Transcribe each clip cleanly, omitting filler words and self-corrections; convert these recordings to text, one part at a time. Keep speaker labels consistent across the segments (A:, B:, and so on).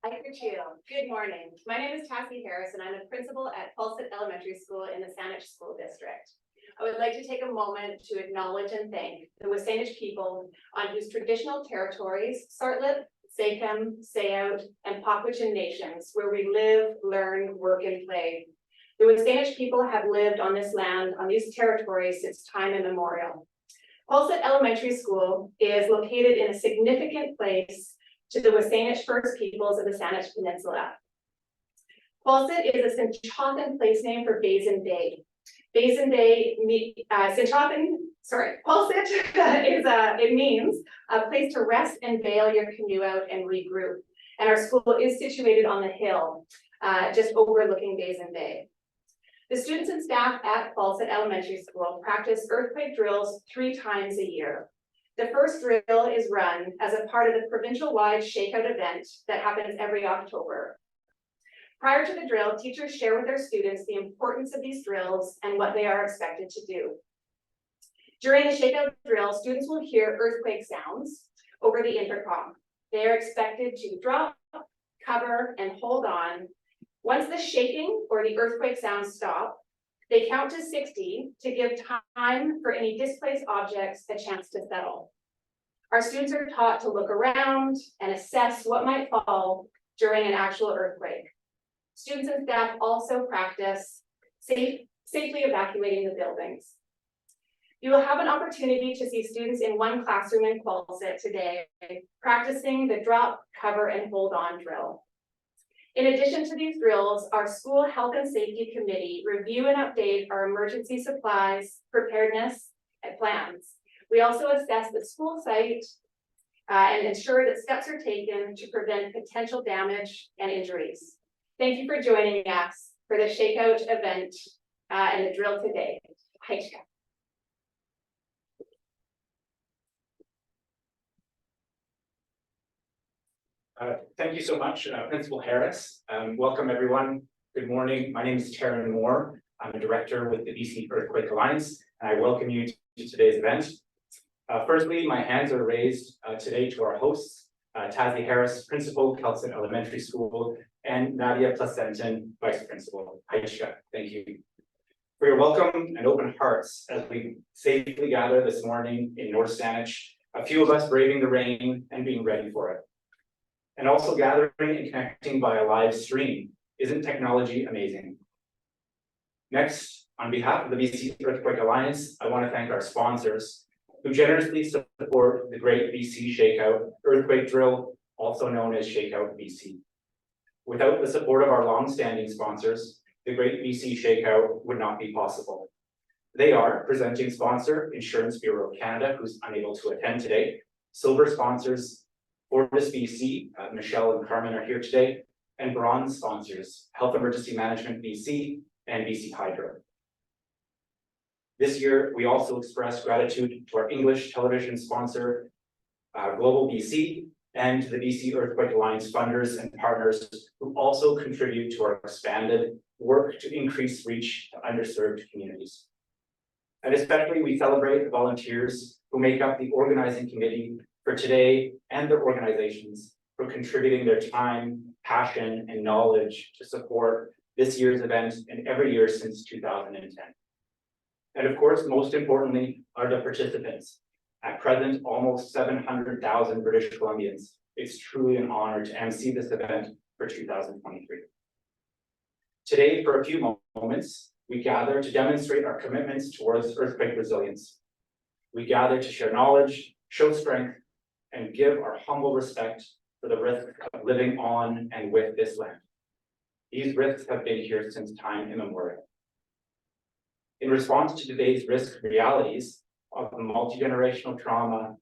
A: Hi, good morning. My name is Tassie Harris, and I'm a principal at KELSET Elementary School in the Saanich School District. I would like to take a moment to acknowledge and thank the Saanich people on whose traditional territories, Sartlip, Sakem, ShakeOut, and Pakwachin nations, where we live, learn, work, and play. The Saanich people have lived on this land, on these territories since time immemorial. KELSET Elementary School is located in a significant place to the Saanich First Peoples of the Saanich Peninsula. KELSET is a Sinchothan place name for Basin Bay. Basin Bay, KELSET it means a place to rest and bail your canoe out and regroup. And our school is situated on the hill, just overlooking Basin Bay. The students and staff at KELSET Elementary School practice earthquake drills 3 times a year. The first drill is run as a part of the provincial-wide ShakeOut event that happens every October. Prior to the drill, teachers share with their students the importance of these drills and what they are expected to do. During the ShakeOut drill, students will hear earthquake sounds over the intercom. They are expected to drop, cover, and hold on. Once the shaking or the earthquake sounds stop, they count to 60 to give time for any displaced objects a chance to settle. Our students are taught to look around and assess what might fall during an actual earthquake. Students and staff also practice safely evacuating the buildings. You will have an opportunity to see students in one classroom in KELSET today practicing the drop, cover, and hold on drill. In addition to these drills, our school health and safety committee review and update our emergency supplies, preparedness, and plans. We also assess the school site and ensure that steps are taken to prevent potential damage and injuries. Thank you for joining us for the ShakeOut event and the drill today.
B: Thank you so much, Principal Harris. Welcome everyone. Good morning. My name is Taryn Moore. I'm a director with the BC Earthquake Alliance, and I welcome you to today's event. Firstly, my hands are raised today to our hosts, Tassie Harris, Principal, KELSET Elementary School, and Nadia Placentin, Vice Principal. Aisha, thank you for your welcome and open hearts as we safely gather this morning in North Saanich, a few of us braving the rain and being ready for it. And also gathering and connecting by a live stream. Isn't technology amazing? Next, on behalf of the BC Earthquake Alliance, I want to thank our sponsors who generously support the Great BC ShakeOut Earthquake Drill, also known as ShakeOut BC. Without the support of our long-standing sponsors, the Great BC ShakeOut would not be possible. They are presenting sponsor, Insurance Bureau of Canada, who's unable to attend today, silver sponsors, Fortis BC, Michelle and Carmen are here today, and bronze sponsors, Health Emergency Management BC and BC Hydro. This year, we also express gratitude to our English television sponsor, Global BC, and the BC Earthquake Alliance funders and partners who also contribute to our expanded work to increase reach to underserved communities. And especially we celebrate the volunteers who make up the organizing committee for today and their organizations for contributing their time, passion, and knowledge to support this year's event and every year since 2010. And of course, most importantly, are the participants. At present, almost 700,000 British Columbians. It's truly an honor to MC this event for 2023. Today, for a few moments, we gather to demonstrate our commitments towards earthquake resilience. We gather to share knowledge, show strength, and give our humble respect for the risk of living on and with this land. These risks have been here since time immemorial. In response to today's risk realities of multi-generational trauma,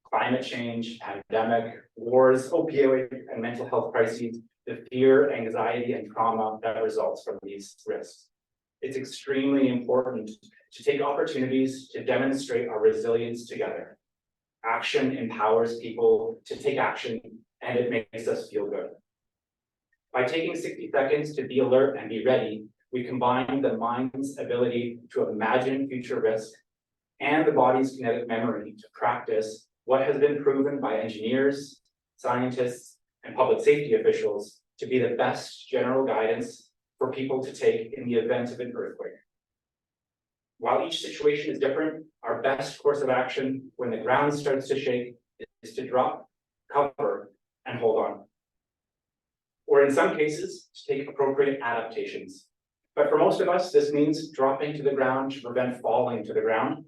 B: climate change, pandemic, wars, opioid, and mental health crises, the fear, anxiety, and trauma that results from these risks. It's extremely important to take opportunities to demonstrate our resilience together. Action empowers people to take action, and it makes us feel good. By taking 60 seconds to be alert and be ready, we combine the mind's ability to imagine future risk and the body's kinetic memory to practice what has been proven by engineers, scientists, and public safety officials to be the best general guidance for people to take in the event of an earthquake. While each situation is different, our best course of action when the ground starts to shake is to drop, cover, and hold on. Or in some cases, to take appropriate adaptations. But for most of us, this means dropping to the ground to prevent falling to the ground,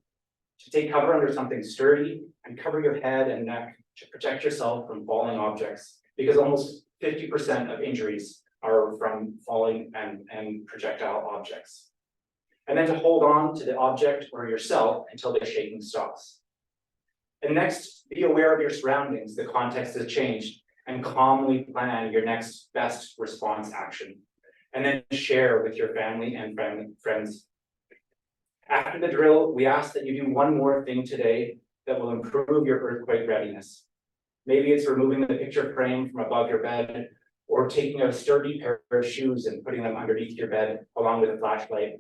B: to take cover under something sturdy, and cover your head and neck to protect yourself from falling objects, because almost 50% of injuries are from falling and projectile objects. And then to hold on to the object or yourself until the shaking stops. And next, be aware of your surroundings. The context has changed, and calmly plan your next best response action. And then share with your family and friends. After the drill, we ask that you do one more thing today that will improve your earthquake readiness. Maybe it's removing the picture frame from above your bed, or taking a sturdy pair of shoes and putting them underneath your bed along with a flashlight.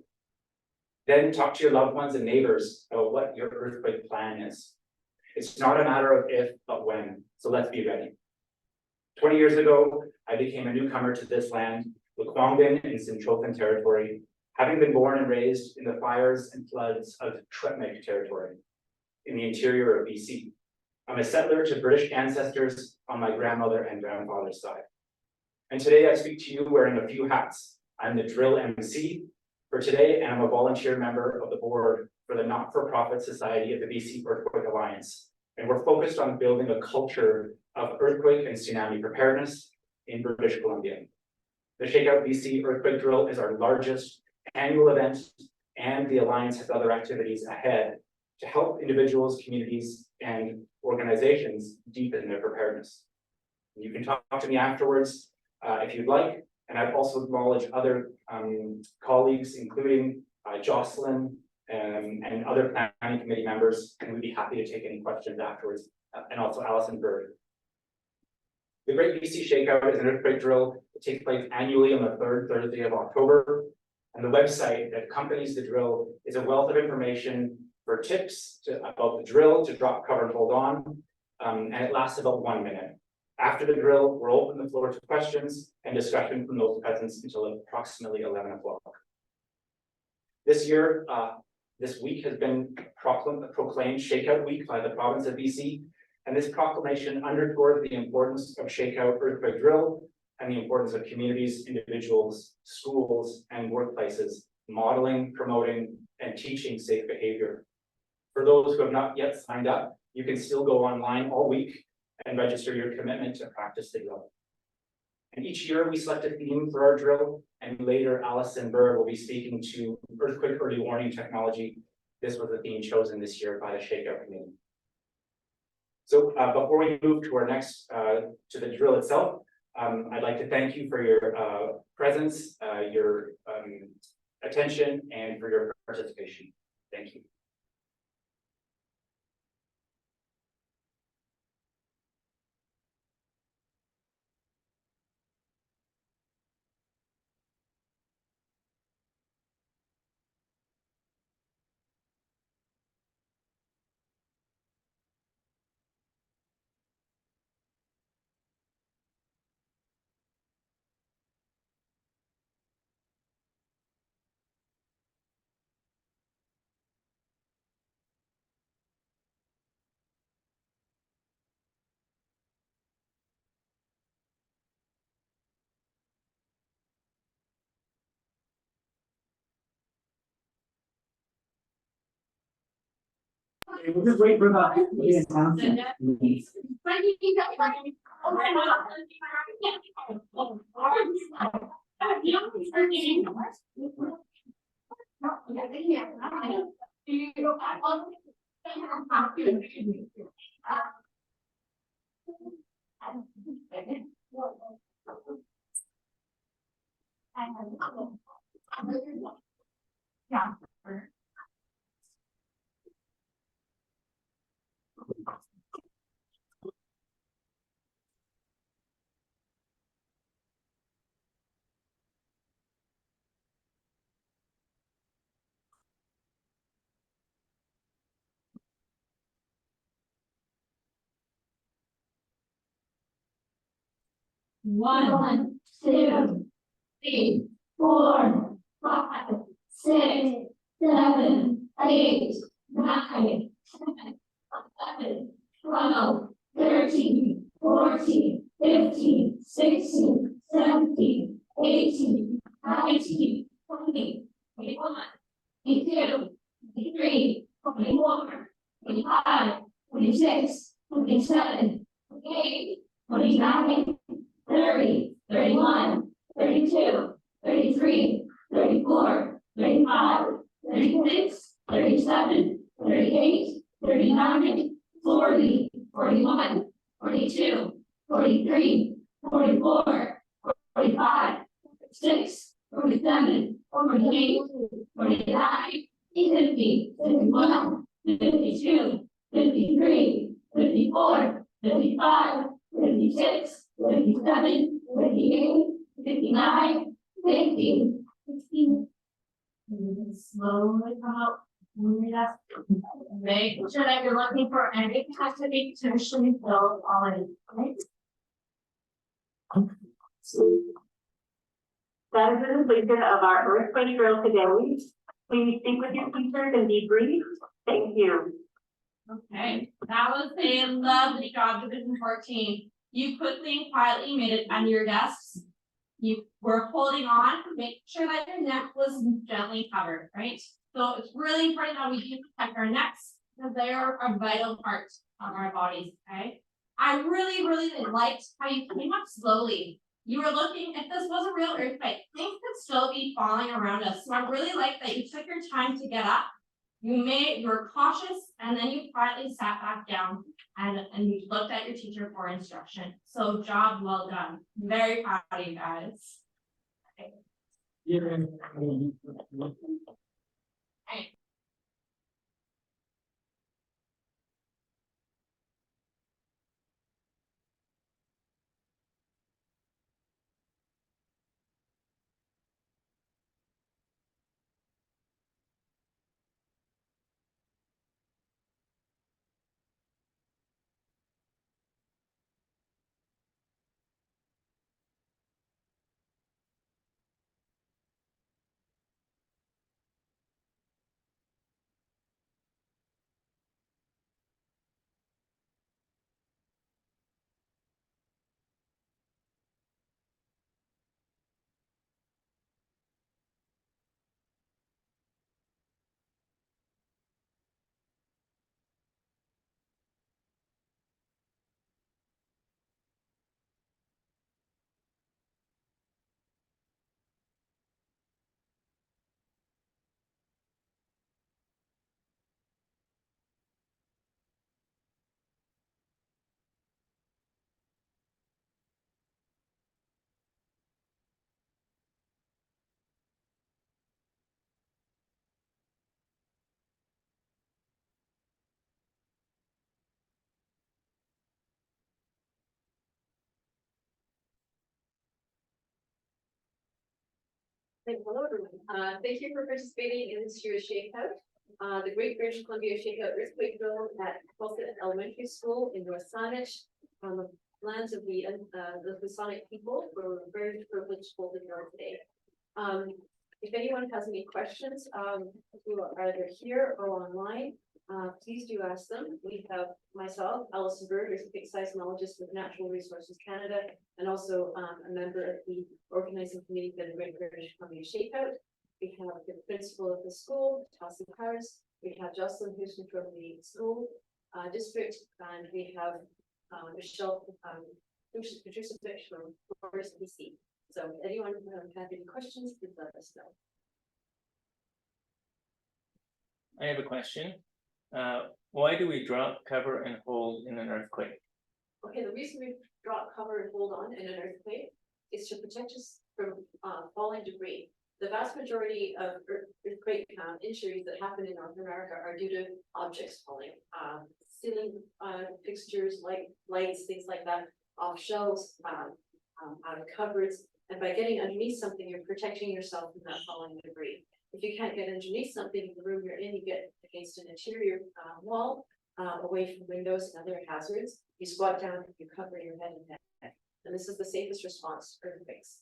B: Then talk to your loved ones and neighbors about what your earthquake plan is. It's not a matter of if, but when, so let's be ready. 20 years ago, I became a newcomer to this land, Lekwungen in Sinchothan territory, having been born and raised in the fires and floods of Trepmic territory in the interior of BC. I'm a settler to British ancestors on my grandmother and grandfather's side. And today I speak to you wearing a few hats. I'm the drill MC for today, and I'm a volunteer member of the board for the not-for-profit Society of the BC Earthquake Alliance. And we're focused on building a culture of earthquake and tsunami preparedness in British Columbia. The ShakeOut BC Earthquake Drill is our largest annual event, and the Alliance has other activities ahead to help individuals, communities, and organizations deepen their preparedness. You can talk to me afterwards if you'd like, and I've also acknowledged other colleagues, including Jocelyn and other planning committee members, and we'd be happy to take any questions afterwards, and also Alison Bird. The Great BC Shakeout is an earthquake drill that takes place annually on the third Thursday of October, and the website that accompanies the drill is a wealth of information for tips about the drill, to drop, cover, and hold on, and it lasts about 1 minute. After the drill, we'll open the floor to questions and discussion from those present until approximately 11 o'clock. This year, this week has been proclaimed Shakeout Week by the province of BC, and this proclamation underscores the importance of Shakeout earthquake drill and the importance of communities, individuals, schools, and workplaces modeling, promoting, and teaching safe behavior. For those who have not yet signed up, you can still go online all week and register your commitment to practice the drill. And each year we select a theme for our drill, and later Alison Bird will be speaking to earthquake early warning technology. This was the theme chosen this year by the ShakeOut committee. So before we move to our next, to the drill itself, I'd like to thank you for your presence, your attention, and for your participation. Thank you.
C: We'll just wait for about yeah.
D: 1, 2, 3, 4, 5, 6, 7, 8, 9, 10, 11, 12, 13, 14, 15, 16, 17, 18, 19, 20, 21, 22, 23, 24, 25, 26, 27, 28, 29, 30, 31, 32, 33, 34, 35, 36, 37, 38, 39, 40, 41, 42, 43, 44, 45, 46, 47, 48, 49, 50, 51, 52, 53, 54, 55, 56, 57, 58, 59, 60, 60. Slowly come out. Make sure that you're looking for any capacity potentially filled already. Right?
C: That is the completion of our earthquake drill today. Please speak with your teachers and be brief. Thank you.
D: Okay, that was a lovely job, Division 14. You quickly and quietly made it under your desks. You were holding on, make sure that your neck was gently covered, right? So it's really important that we do protect our necks because they are a vital part of our bodies, okay? I really liked how you came up slowly. You were looking, if this was a real earthquake, things could still be falling around us. So I really like that you took your time to get up. You were cautious, and then you quietly sat back down and you looked at your teacher for instruction. So job well done. Very proud of you guys. Okay.
A: Hello, everyone. Thank you for participating in this year's ShakeOut. The Great British Columbia ShakeOut Earthquake Drill at KELSET Elementary School in North Saanich on the lands of the Sonic people. We're very privileged to hold the drill today. If anyone has any questions, who are either here or online, please do ask them. We have myself, Alison Bird, who's a big seismologist with Natural Resources Canada, and also a member of the organizing committee for the Great British Columbia ShakeOut. We have the principal of the school, Tassie Powers. We have Jocelyn Houston from the school district, and we have Michelle Patricia from Forest BC. So if anyone have any questions, please let us know.
E: I have a question. Why do we drop, cover, and hold in an earthquake?
A: Okay, the reason we drop, cover, and hold on in an earthquake is to protect us from falling debris. The vast majority of earthquake injuries that happen in North America are due to objects falling, ceiling fixtures, lights, things like that, off shelves, out of cupboards. And by getting underneath something, you're protecting yourself from that falling debris. If you can't get underneath something in the room you're in, you get against an interior wall, away from windows and other hazards. You squat down, you cover your head and neck.
F: and this is the safest response to earthquakes.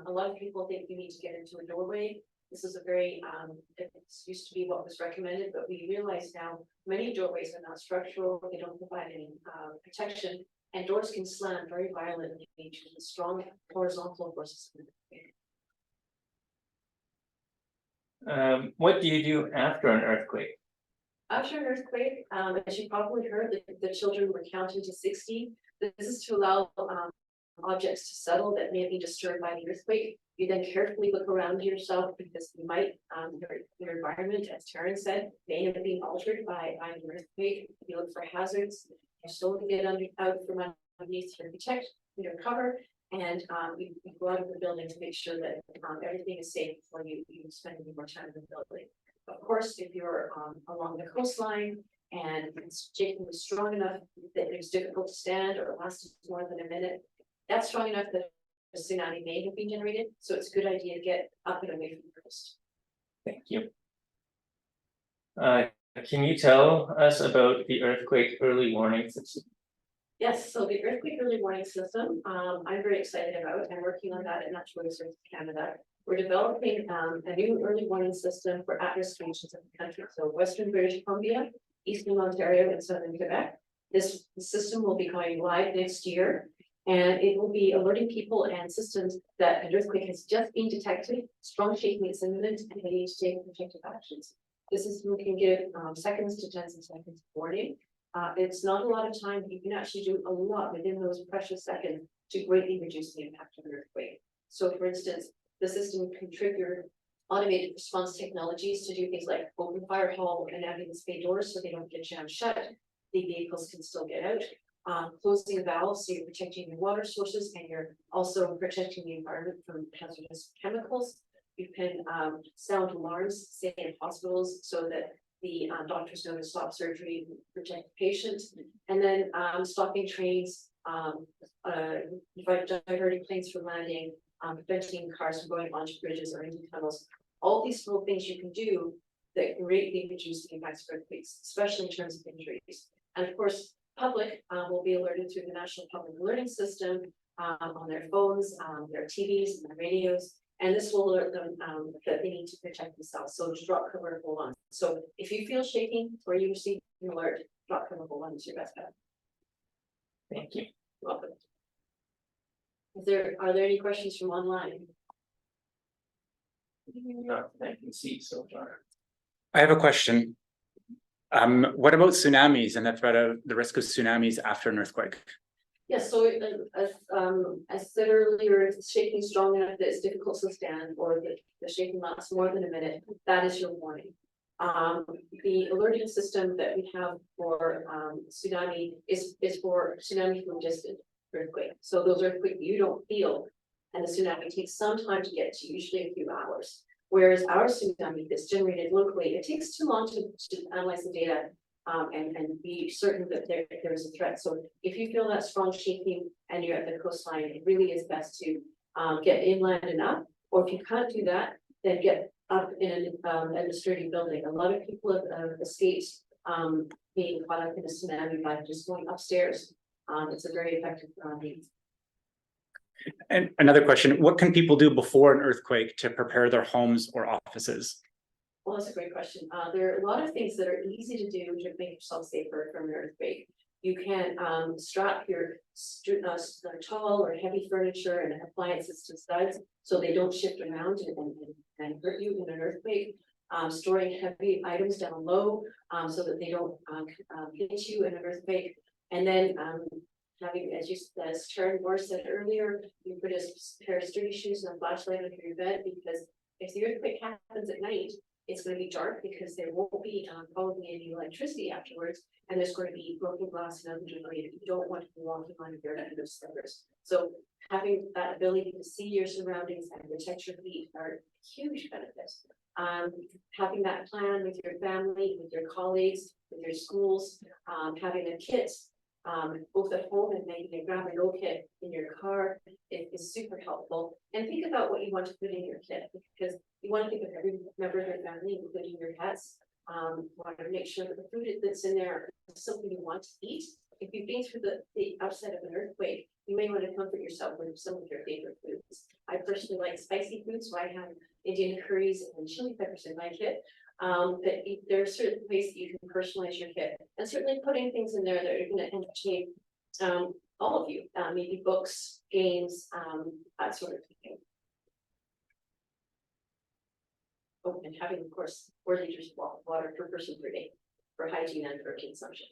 F: A lot of people think you need to get into a doorway. This is a very, it used to be what was recommended, but we realize now many doorways are not structural, they don't provide any protection, and doors can slam very violently due to the strong horizontal forces.
E: What do you do after an earthquake?
F: After an earthquake, as you probably heard, the children were counting to 60. This is to allow objects to settle that may be disturbed by the earthquake. You then carefully look around yourself because you might, your environment, as Taryn said, may have been altered by an earthquake. You look for hazards, you slowly get out from underneath your your cover, and you go out of the building to make sure that everything is safe before you spend any more time in the building. Of course, if you're along the coastline and it's shaking is strong enough that it's difficult to stand or it lasts more than a minute, that's strong enough that a tsunami may have been generated. So it's a good idea to get up and away from the coast.
E: Thank you. Can you tell us about the earthquake early warning system?
F: Yes, so the earthquake early warning system, I'm very excited about. I'm working on that at Natural Resources Canada. We're developing a new early warning system for at-risk regions of the country. So Western British Columbia, Eastern Ontario, and Southern Quebec. This system will be going live next year, and it will be alerting people and systems that an earthquake has just been detected, strong shaking is imminent, and they need to take protective actions. This system can give seconds to tens of seconds of warning. It's not a lot of time, you can actually do a lot within those precious seconds to greatly reduce the impact of an earthquake. So for instance, the system can trigger automated response technologies to do things like open fire hall and ambulance bay doors so they don't get jammed shut. The vehicles can still get out. Closing valves so you're protecting your water sources and you're also protecting the environment from hazardous chemicals. You can sound alarms, say in hospitals, so that the doctors know to stop surgery, protect the patient, and then stopping trains, diverting planes from landing, preventing cars from going onto bridges or into tunnels. All these little things you can do that greatly reduce the impacts of earthquakes, especially in terms of injuries. And of course, public will be alerted through the National Public Alerting System on their phones, their TVs, and their radios. And this will alert them that they need to protect themselves. So just drop cover, hold on. So if you feel shaking or you receive an alert, drop cover, hold on to your best bet.
E: Thank you.
F: Welcome. Are there any questions from online?
E: Not that I can see so far.
B: I have a question. What about tsunamis and the threat of the risk of tsunamis after an earthquake?
F: Yes, so as I said earlier, if it's shaking strong enough that it's difficult to stand or the shaking lasts more than a minute, that is your warning. The alerting system that we have for tsunami is for tsunami from distant earthquake. So those earthquakes you don't feel, and the tsunami takes some time to get to, usually a few hours. Whereas our tsunami that's generated locally, it takes too long to analyze the data and be certain that there is a threat. So if you feel that strong shaking and you're at the coastline, it really is best to get inland enough. Or if you can't do that, then get up in a sturdy building. A lot of people have escaped being caught up in a tsunami by just going upstairs. It's a very effective means.
B: And another question, what can people do before an earthquake to prepare their homes or offices?
F: Well, that's a great question. There are a lot of things that are easy to do to make yourself safer from an earthquake. You can strap your tall or heavy furniture and appliances to studs so they don't shift around and hurt you in an earthquake. Storing heavy items down low so that they don't hit you in an earthquake. And then having, as Sharon Moore said earlier, you put a pair of sturdy shoes and a flashlight under your bed, because if the earthquake happens at night, it's going to be dark because there won't be probably any electricity afterwards, and there's going to be broken glass and other debris. You don't want to be walking on your end of slippers. So having that ability to see your surroundings and protect your feet are huge benefits. Having that plan with your family, with your colleagues, with your schools, having a kit both at home and maybe a grab and go kit in your car is super helpful. And think about what you want to put in your kit, because you want to think of every member of your family, including your pets. Want to make sure that the food that's in there is something you want to eat, if you've been through the upset of an earthquake, you may want to comfort yourself with some of your favorite foods. I personally like spicy foods, so I have Indian curries and chili peppers in my kit. But there are certain ways that you can personalize your kit, and certainly putting things in there that are going to entertain all of you, maybe books, games, that sort of thing. Oh, and having, of course, 4 liters of water per person per day for hygiene and for consumption.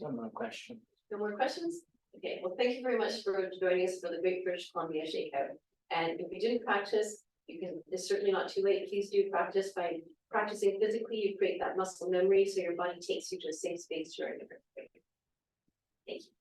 E: One more question.
F: No more questions? Okay, well, thank you very much for joining us for the Great British Columbia Shakeout. And if you didn't practice, you can, it's certainly not too late. Please do practice. By practicing physically, you create that muscle memory so your body takes you to a safe space during the earthquake. Thank you.